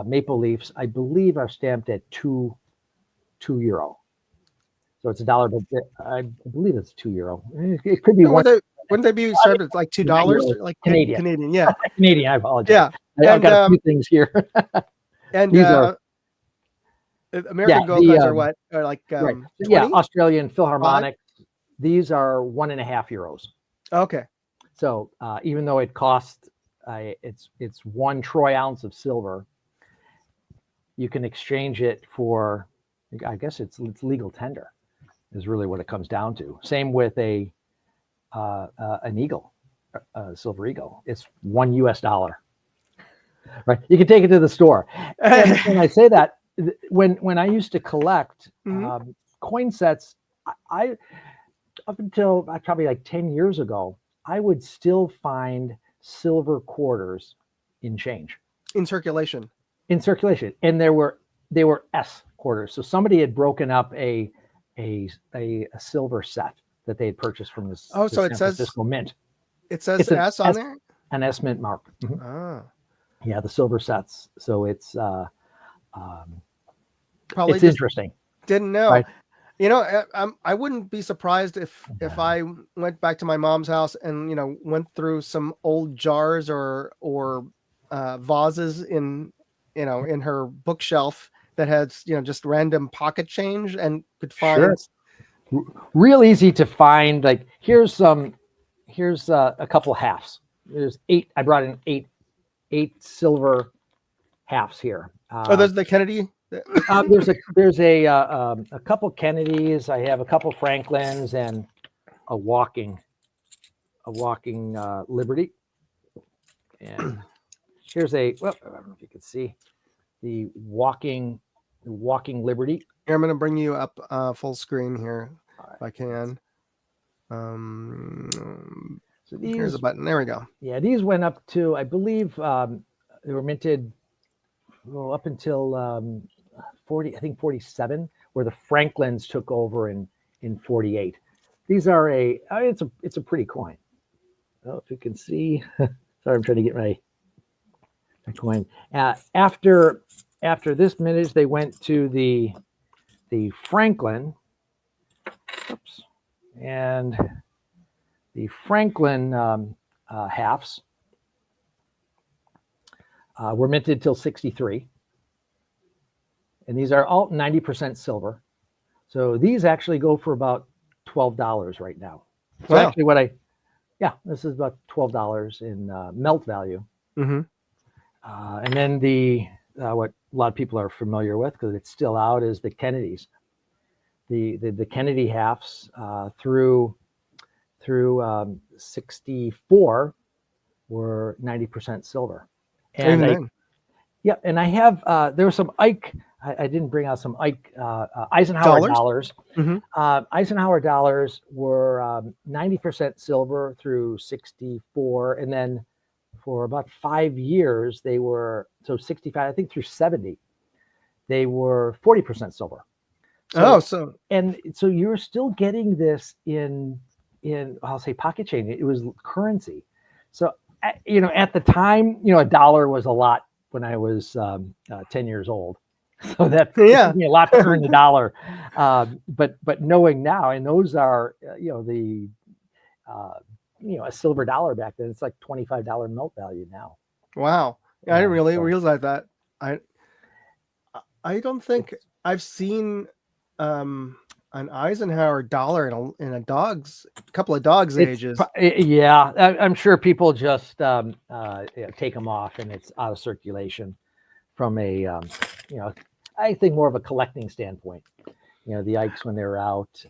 maple leafs, I believe, are stamped at €2. So it's $1, but I believe it's €2. It could be one. Wouldn't they be started at like $2? Like Canadian. Canadian, yeah. Canadian, I apologize. Yeah. I've got a few things here. And These are American gold coins are what? Are like right. 20? Yeah, Australian Philharmonic. These are €1.50. Okay. So even though it costs it's 1 troy ounce of silver, you can exchange it for, I guess it's legal tender, is really what it comes down to. Same with an eagle, a silver eagle. It's $1. Right, you can take it to the store. And I say that when I used to collect coin sets, I up until probably like 10 years ago, I would still find silver quarters in change, in circulation, and they were S quarters. So somebody had broken up a silver set that they had purchased from this so San it says Francisco mint. It says S on there. An S mint mark. Oh. Yeah, the silver sets. So it's probably it's interesting. Didn't know. Right? You know, I wouldn't be surprised if I went back to my mom's house and, you know, went through some old jars or vases in her bookshelf that had, you know, just random pocket change and could find. Sure. Real easy to find. Like here's a couple halves. There's 8. I brought in eight silver halves here. There's the Kennedy. There's a couple Kennedys. I have a couple Franklins and a walking Liberty. And here's I don't know if you can see the walking Liberty. Here, I'm going to bring you up full screen here if I can. So here's a button. There we go. Yeah, these went up to, I believe, they were minted up until 47, where the Franklins took over in 48. These are it's a pretty coin. I don't know if you can see. Sorry, I'm trying to get my coin. After this mintage, they went to the Franklin. Oops. And the Franklin halves were minted till 63. And these are all 90% silver. So these actually go for about $12 right now. So wow. Actually this is about $12 in melt value. Mm-hmm. And then what a lot of people are familiar with, because it's still out, is the Kennedys. The Kennedy halves through 64 were 90% silver. And and I have there was some Ike. I didn't bring out some Ike Eisenhower dollars. Mm-hmm. Eisenhower dollars were 90% silver through 64, and then for about 5 years they were 65. I think through 70, they were 40% silver. So you're still getting this in I'll say pocket change. It was currency. So at the time, $1 was a lot when I was 10 years old. So that took me a lot to earn the dollar. But knowing now, and those are a silver dollar back then, it's like $25 melt value now. Wow. I didn't really realize that. I don't think I've seen an Eisenhower dollar in a couple of dogs' ages. Yeah, I'm sure people just take them off, and it's out of circulation from a I think more of a collecting standpoint. The Ikes when they were out.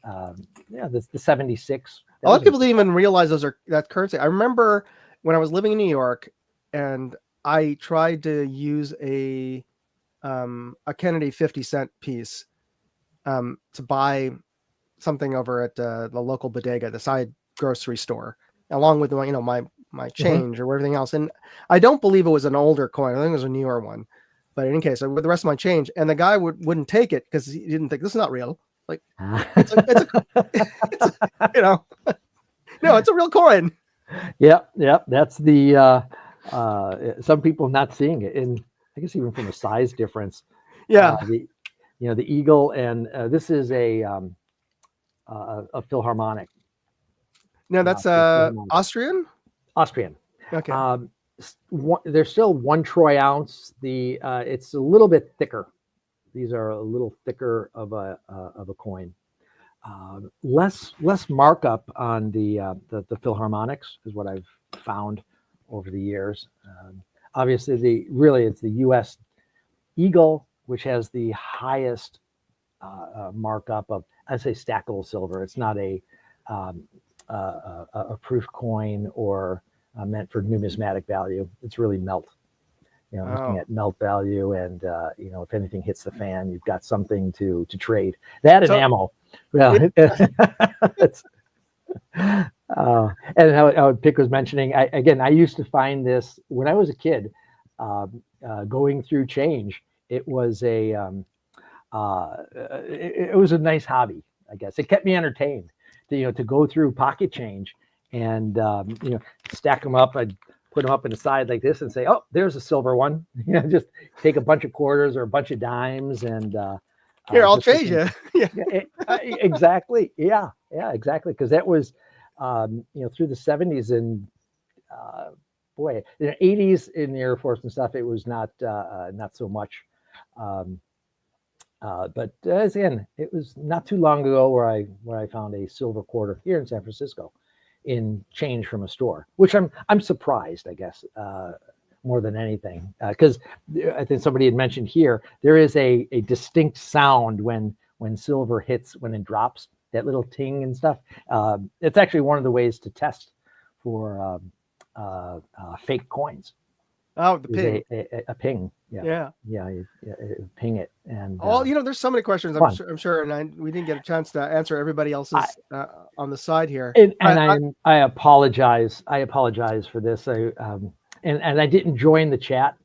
The 76. A lot of people didn't even realize that currency. I remember when I was living in New York, and I tried to use a Kennedy 50-cent piece to buy something over at the local bodega, the side grocery store, along with my change or everything else. And I don't believe it was an older coin. I think it was a newer one. But in any case, with the rest of my change, and the guy wouldn't take it because he didn't think this is not real. Like it's you know, no, it's a real coin. Yep, yep. That's the some people not seeing it, and I guess even from a size difference, Yeah. the the eagle, and this is a Philharmonic, No, that's Philharmonic. Austrian. Austrian. Okay. There's still 1 troy ounce. It's a little bit thicker. These are a little thicker of a coin. Less markup on the Philharmonics is what I've found over the years. Obviously, it's the U.S. Eagle, which has the highest markup of, I'd say, stackable silver. It's not um, a proof coin or meant for numismatic value. It's really melt. Looking at melt value, and if anything hits the fan, you've got something to trade. That and ammo. Well, it's and how Pick was mentioning. I used to find this when I was a kid, going through change. It was it was a nice hobby, I guess. It kept me entertained to go through pocket change and stack them up. I'd put them up in the side like this and say, oh, there's a silver one. Just take a bunch of quarters or a bunch of dimes and here, I'll trade you. Yeah, exactly. Yeah, exactly. Because that was through the 70s and boy, in the 80s in the Air Force and stuff, it was not so much. But again, it was not too long ago where I found a silver quarter here in San Francisco in change from a store, which I'm surprised, I guess, more than anything, because I think somebody had mentioned here there is a distinct sound when silver hits, when it drops, that little ting and stuff. It's actually one of the ways to test for fake coins. Oh, the ping. A ping. Yeah. Ping it. And there's so many questions. I'm sure, and we didn't get a chance to answer everybody else's on the side here. And I apologize. I apologize for this. And I didn't join the chat,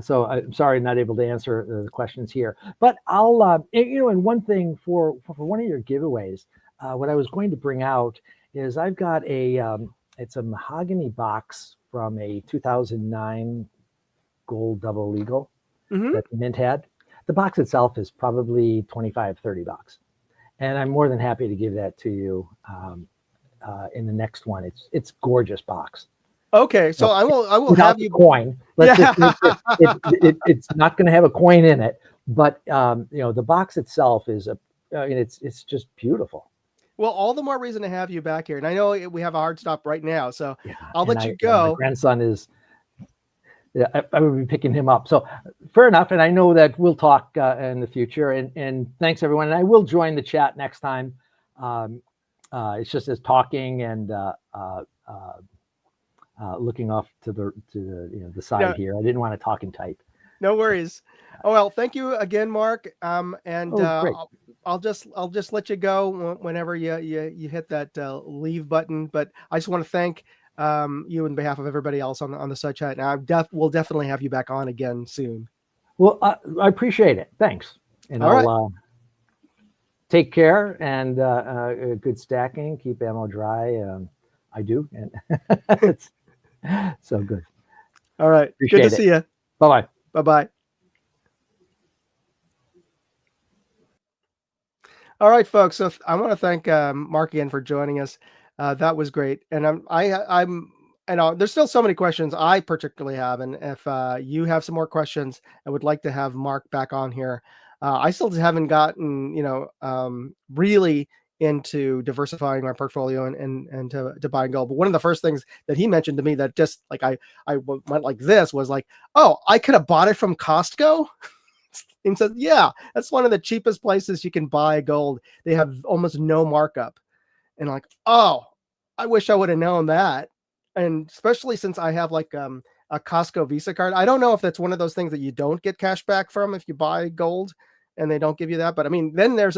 so I'm sorry, not able to answer the questions here. But I'll and one thing for one of your giveaways, what I was going to bring out is I've got it's a mahogany box from a 2009 gold double eagle that Mint had. The box itself is probably $25-$30, and I'm more than happy to give that to you in the next one. It's gorgeous box. Okay, so I will have you coin. It's not going to have a coin in it, but the box itself is it's just beautiful. Well, all the more reason to have you back here. And I know we have a hard stop right now, so I'll let you go. My grandson is, I will be picking him up. So fair enough. And I know that we'll talk in the future. And thanks, everyone. And I will join the chat next time. It's just as talking and looking off to the side here. I didn't want to talk and type. No worries. Oh, well, thank you again, Mark. I'll just let you go whenever you hit that leave button. But I just want to thank you on behalf of everybody else on the side chat. And we'll definitely have you back on again soon. Well, I appreciate it. Thanks. And I'll take care and good stacking. Keep ammo dry. I do, and it's so good. All right. Appreciate good to see you. Bye-bye. Bye-bye. All right, folks. So I want to thank Mark again for joining us. That was great. And I'm there's still so many questions I particularly have. And if you have some more questions, I would like to have Mark back on here. I still haven't gotten, really into diversifying my portfolio and to buy gold. But one of the first things that he mentioned to me that just like I went like this was like, oh, I could have bought it from Costco. And says, yeah, that's one of the cheapest places you can buy gold. They have almost no markup. And like, oh, I wish I would have known that. And especially since I have like a Costco Visa card. I don't know if that's one of those things that you don't get cash back from if you buy gold and they don't give you that. But I mean, then there's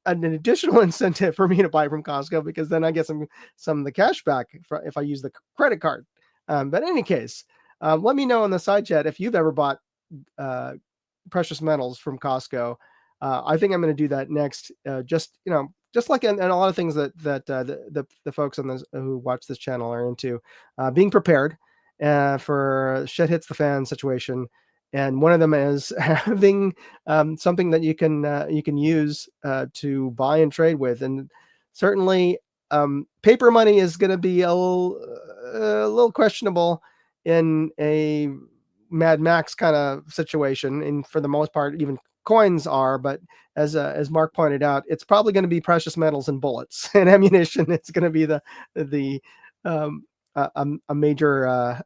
an additional incentive for me to buy from Costco because then I get some of the cash back if I use the credit card. But in any case, let me know in the side chat if you've ever bought precious metals from Costco. I think I'm going to do that next. Just like in a lot of things that the folks on this who watch this channel are into, being prepared for shit hits the fan situation. And one of them is having something that you can use to buy and trade with. And certainly, paper money is going to be a little questionable in a Mad Max kind of situation. And for the most part, even coins are. But as Mark pointed out, it's probably going to be precious metals and bullets and ammunition. It's going to be the a major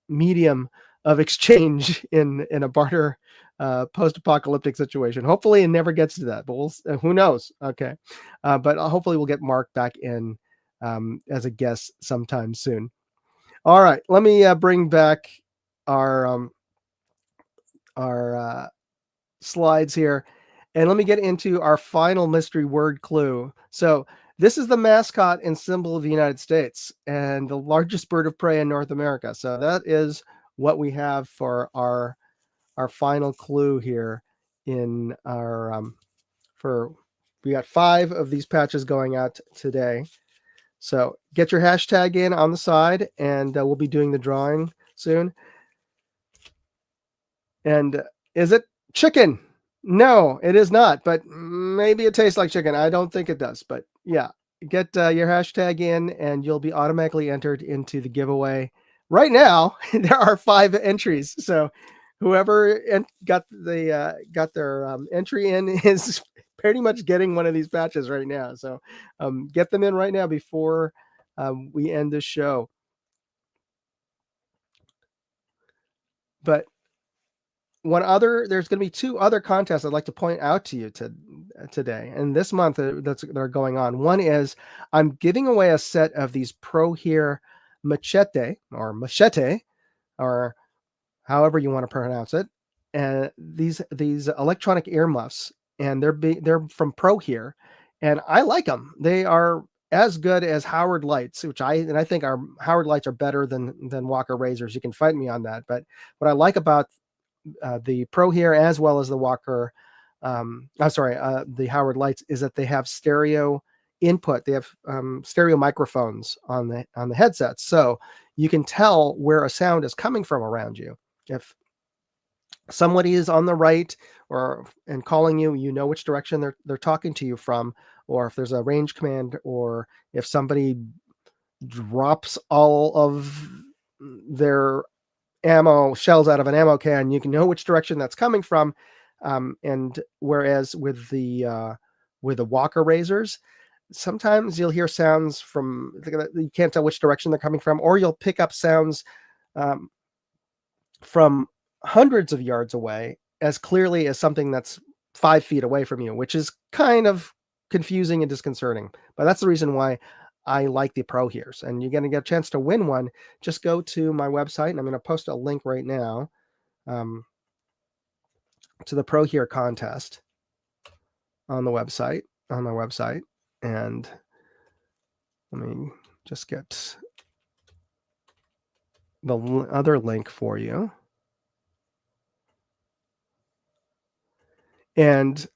medium of exchange in a barter post-apocalyptic situation. Hopefully it never gets to that, but who knows? Okay. But hopefully we'll get Mark back in as a guest sometime soon. All right, let me bring back our slides here, and let me get into our final mystery word clue. So this is the mascot and symbol of the United States and the largest bird of prey in North America. So that is what we have for our final clue here in our we got 5 of these patches going out today. So get your hashtag in on the side, and we'll be doing the drawing soon. And is it chicken? No, it is not, but maybe it tastes like chicken. I don't think it does, but yeah, get your hashtag in and you'll be automatically entered into the giveaway. Right now, there are 5 entries. So whoever got their entry in is pretty much getting one of these patches right now. So get them in right now before we end the show. But there's going to be 2 other contests I'd like to point out to you today and this month they're going on. One is I'm giving away a set of these Pro Here machete or however you want to pronounce it, and these electronic earmuffs, and they're from Pro Here, and I like them. They are as good as Howard lights, which I think our Howard lights are better than Walker razors. You can fight me on that, but what I like about the Pro Here as well as the Walker, the Howard lights, is that they have stereo input. They have stereo microphones on the headsets, so you can tell where a sound is coming from around you. If somebody is on the right and calling you, you know which direction they're talking to you from, or if there's a range command, or if somebody drops all of their ammo shells out of an ammo can, you can know which direction that's coming from. And whereas with the Walker razors, sometimes you'll hear sounds from, you can't tell which direction they're coming from, or you'll pick up sounds from hundreds of yards away as clearly as something that's 5 feet away from you, which is kind of confusing and disconcerting. But that's the reason why I like the Pro Hears, and you're going to get a chance to win one. Just go to my website, and I'm going to post a link right now to the Pro Hear contest on my website. And let me just get the other link for you. And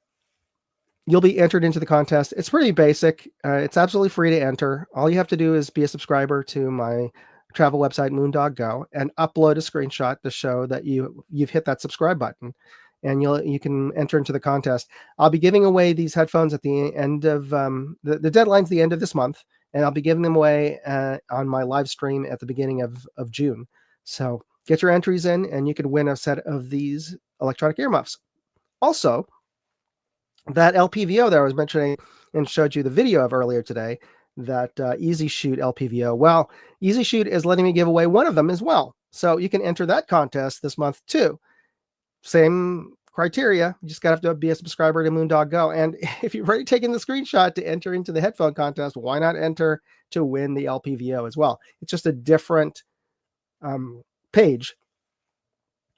you'll be entered into the contest. It's pretty basic. It's absolutely free to enter. All you have to do is be a subscriber to my travel website, Moondog Go, and upload a screenshot to show that you've hit that subscribe button, and you can enter into the contest. I'll be giving away these headphones at the end of the deadline's the end of this month, and I'll be giving them away on my live stream at the beginning of June. So get your entries in, and you could win a set of these electronic earmuffs. Also, that LPVO that I was mentioning and showed you the video of earlier today, that Easy Shoot LPVO. Well, Easy Shoot is letting me give away one of them as well. So you can enter that contest this month too. Same criteria. You just got to be a subscriber to Moondog Go. And if you've already taken the screenshot to enter into the headphone contest, why not enter to win the LPVO as well? It's just a different page.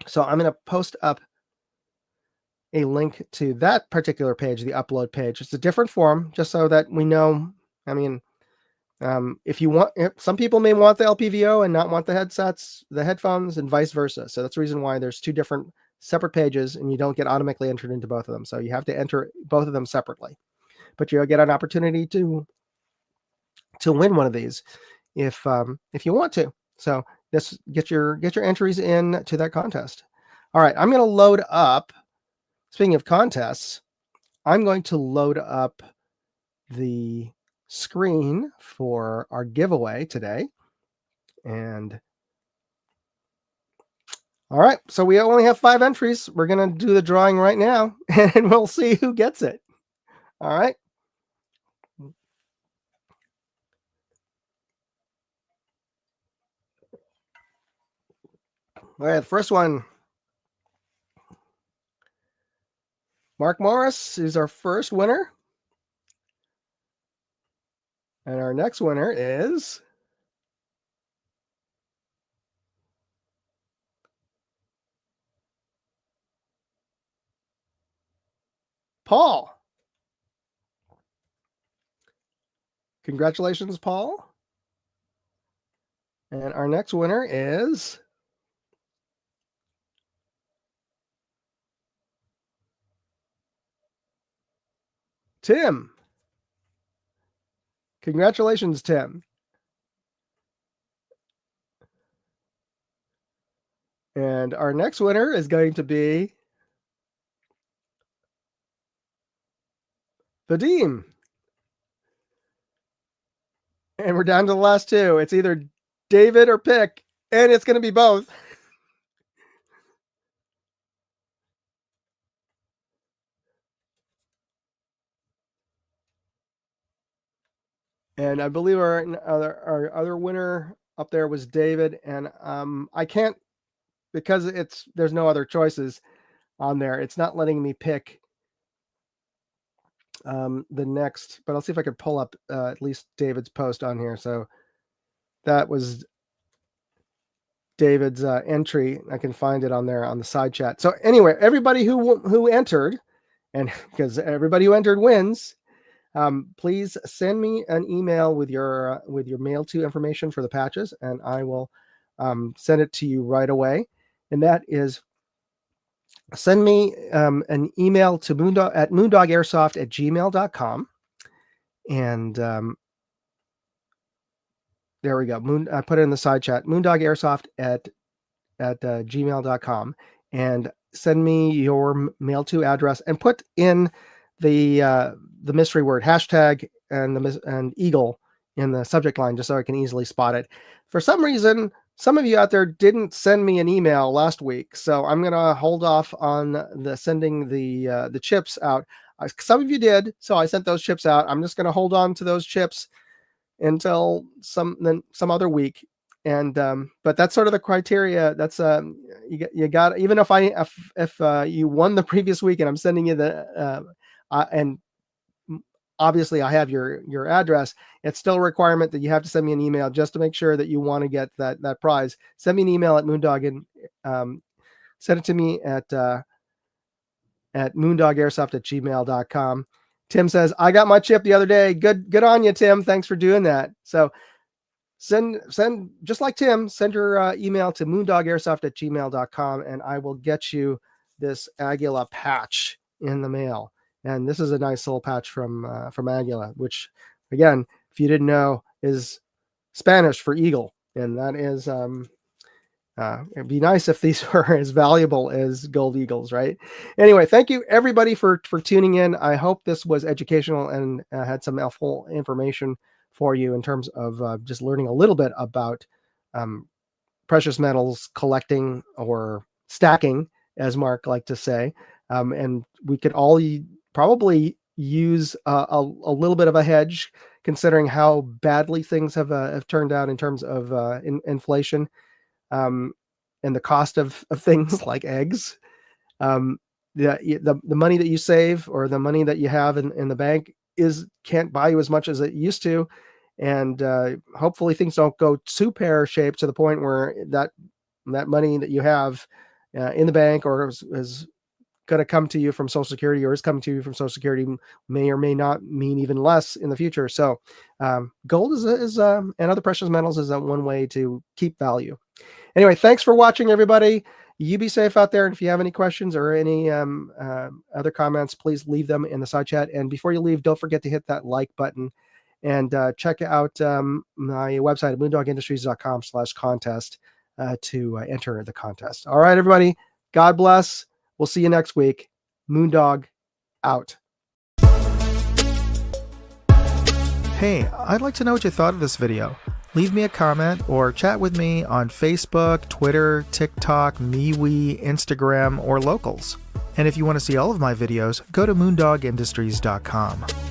So I'm going to post up a link to that particular page, the upload page. It's a different form, just so that we know. I mean, if some people may want the LPVO and not want the headphones, and vice versa. So that's the reason why there's 2 different separate pages, and you don't get automatically entered into both of them. So you have to enter both of them separately. But you'll get an opportunity to win one of these if you want to. So just get your entries in to that contest. All right, I'm going to load up. Speaking of contests, I'm going to load up the screen for our giveaway today. And all right, so we only have 5 entries. We're going to do the drawing right now, and we'll see who gets it. All right. All right, the first one. Mark Morris is our first winner. And our next winner is Paul. Congratulations, Paul. And our next winner is Tim. Congratulations, Tim. And our next winner is going to be Vadim. And we're down to the last 2. It's either David or Pick, and it's going to be both. And I believe our other winner up there was David. And I can't, because there's no other choices on there. It's not letting me pick the next, but I'll see if I could pull up at least David's post on here. So that was David's entry. I can find it on there on the side chat. So anyway, everybody who entered, and because everybody who entered wins, please send me an email with your mail to information for the patches, and I will send it to you right away. And that is, send me an email to moondogairsoft@gmail.com. And there we go. I put it in the side chat, moondogairsoft@gmail.com, and send me your mail to address, and put in the mystery word hashtag and eagle in the subject line, just so I can easily spot it. For some reason, some of you out there didn't send me an email last week, so I'm gonna hold off on sending the chips out. Some of you did, so I sent those chips out. I'm just gonna hold on to those chips until some other week. And but that's sort of the criteria. That's you got, even if you won the previous week and I'm sending you the and obviously I have your address, it's still a requirement that you have to send me an email just to make sure that you want to get that prize. Send me an email at Moondog, and send it to me at moondogairsoft@gmail.com. Tim says, I got my chip the other day. Good on you, Tim. Thanks for doing that. So send just like Tim, send your email to moondogairsoft@gmail.com, and I will get you this Aguila patch in the mail. And this is a nice little patch from Aguila, which, again, if you didn't know, is Spanish for eagle. And that is it'd be nice if these were as valuable as gold eagles, right? Anyway, thank you everybody for tuning in. I hope this was educational and had some helpful information for you in terms of just learning a little bit about precious metals collecting, or stacking, as Mark liked to say. And we could all probably use a little bit of a hedge, considering how badly things have turned out in terms of inflation. And the cost of things like eggs. The money that you save, or the money that you have in the bank, can't buy you as much as it used to. And hopefully things don't go too pear-shaped to the point where that money that you have in the bank, or is going to come to you from Social Security, or is coming to you from Social Security, may or may not mean even less in the future. So gold is and other precious metals is one way to keep value. Anyway, thanks for watching, everybody. You be safe out there. And if you have any questions or any other comments, please leave them in the side chat. And before you leave, don't forget to hit that like button and check out my website at moondogindustries.com/contest to enter the contest. All right, everybody. God bless. We'll see you next week. Moondog out. Hey, I'd like to know what you thought of this video. Leave me a comment or chat with me on Facebook, Twitter, TikTok, MeWe, Instagram, or Locals. And if you want to see all of my videos, go to moondogindustries.com.